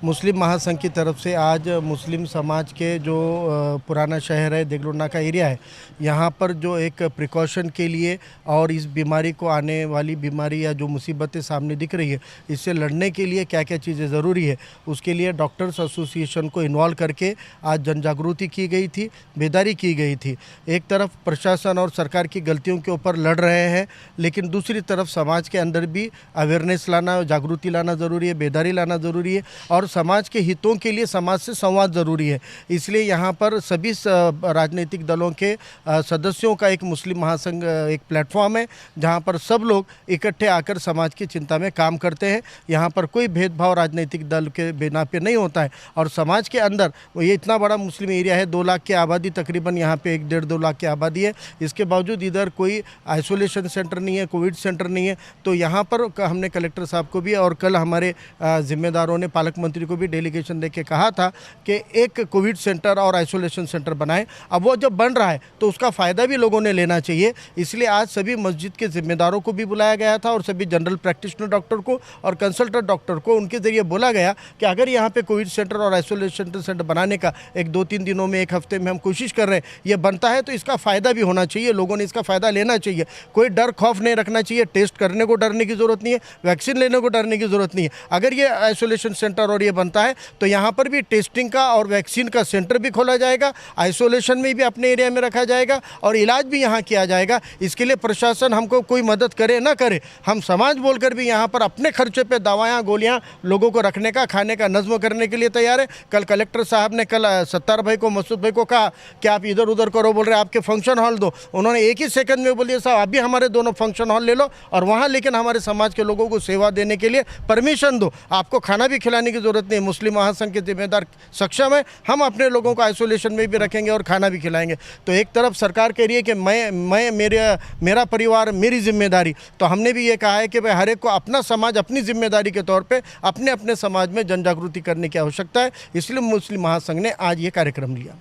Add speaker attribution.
Speaker 1: मुस्लिम महासंघ की तरफ से आज मुस्लिम समाज के जो पुराना शहर है देगलूर का एरिया है, यहाँ पर जो एक प्रिकॉशन के लिए और इस बीमारी को आने वाली बीमारी या जो मुसीबतें सामने दिख रही है, इससे लड़ने के लिए क्या क्या चीज़ें ज़रूरी है, उसके लिए डॉक्टर्स एसोसिएशन को इन्वॉल्व करके आज जन जागृति की गई थी, बेदारी की गई थी। एक तरफ प्रशासन और सरकार की गलतियों के ऊपर लड़ रहे हैं, लेकिन दूसरी तरफ समाज के अंदर भी अवेयरनेस लाना, जागृति लाना ज़रूरी है, बेदारी लाना ज़रूरी है और समाज के हितों के लिए समाज से संवाद ज़रूरी है। इसलिए यहाँ पर सभी राजनीतिक दलों के सदस्यों का एक मुस्लिम महासंघ एक प्लेटफॉर्म है, जहाँ पर सब लोग इकट्ठे आकर समाज की चिंता में काम करते हैं। यहाँ पर कोई भेदभाव राजनीतिक दल के बिना पे नहीं होता है और समाज के अंदर ये इतना बड़ा मुस्लिम एरिया है, 2 लाख की आबादी तकरीबन, यहाँ पे 1-1.5-2 लाख की आबादी है। इसके बावजूद इधर कोई आइसोलेशन सेंटर नहीं है, कोविड सेंटर नहीं है। तो यहाँ पर हमने कलेक्टर साहब को भी और कल हमारे जिम्मेदारों ने पालक मंत्री को भी डेलीगेशन देके कहा था कि एक कोविड सेंटर और आइसोलेशन सेंटर बनाएं। अब वो जब बन रहा है तो उसका फ़ायदा भी लोगों ने लेना चाहिए। इसलिए आज सभी मस्जिद के जिम्मेदारों को भी बुलाया गया था और सभी जनरल प्रैक्टिशनर डॉक्टर को और कंसल्टेंट डॉक्टर को उनके ज़रिए बोला गया कि अगर यहाँ पे कोविड सेंटर और आइसोलेशन सेंटर बनाने का 1-2-3 दिनों में, 1 हफ्ते में हम कोशिश कर रहे हैं, ये बनता है तो इसका फ़ायदा भी होना चाहिए, लोगों ने इसका फ़ायदा लेना चाहिए। कोई डर खौफ नहीं रखना चाहिए, टेस्ट करने को डरने की ज़रूरत नहीं है, वैक्सीन लेने को डरने की ज़रूरत नहीं है। अगर ये आइसोलेशन सेंटर और ये बनता है तो यहाँ पर भी टेस्टिंग का और वैक्सीन का सेंटर भी खोला जाएगा, आइसोलेशन में भी अपने एरिया में रखा जाएगा और इलाज भी यहाँ किया जाएगा। इसके लिए प्रशासन हमको कोई मदद करे ना करे, हम समाज बोलकर भी यहाँ पर अपने खर्चे पे दवायाँ गोलियाँ लोगों को रखने का, खाने का नज़्म करने के लिए तैयार है। कल कलेक्टर साहब ने कल सत्तार भाई को, मसूद भाई को कहा कि आप इधर उधर करो, बोल रहे आपके फंक्शन हॉल दो। उन्होंने एक ही सेकंड में बोल दिया साहब अभी हमारे दोनों फंक्शन हॉल ले लो और वहाँ लेकिन हमारे समाज के लोगों को सेवा देने के लिए परमिशन दो। आपको खाना भी खिलाने की ज़रूरत नहीं, मुस्लिम महासंघ के जिम्मेदार सक्षम है, हम अपने लोगों को आइसोलेशन में भी रखेंगे और खाना भी खिलाएंगे। तो एक तरफ सरकार कह रही है कि मैं मेरा परिवार मेरी जिम्मेदारी, तो हमने भी ये कहा है कि भाई हर एक को अपना समाज अपनी जिम्मेदारी के तौर पे अपने अपने समाज में जन जागृति करने की आवश्यकता है। इसलिए मुस्लिम महासंघ ने आज ये कार्यक्रम लिया।